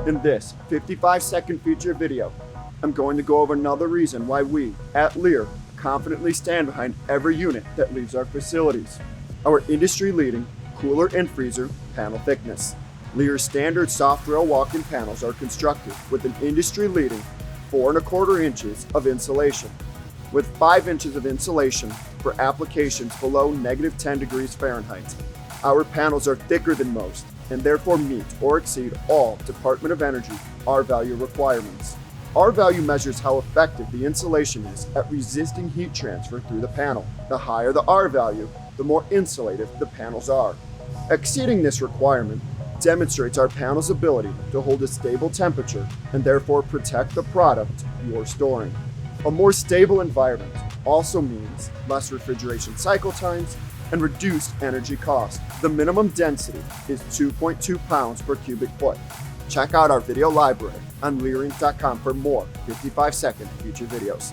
In this 55-second feature video, I'm going to go over another reason why we, at Leer, confidently stand behind every unit that leaves our facilities. Our industry-leading cooler and freezer panel thickness. Leer's standard soft rail walk-in panels are constructed with an industry-leading 4¼ inches of insulation, with 5 inches of insulation for applications below -10 degrees Fahrenheit. Our panels are thicker than most and therefore meet or exceed all Department of Energy R-value requirements. R-value measures how effective the insulation is at resisting heat transfer through the panel. The higher the R-value, the more insulative the panels are. Exceeding this requirement demonstrates our panel's ability to hold a stable temperature and therefore protect the product you're storing. A more stable environment also means less refrigeration cycle times and reduced energy cost. The minimum density is 2.2 pounds per cubic foot. Check out our video library on leerinc.com for more 55-second feature videos.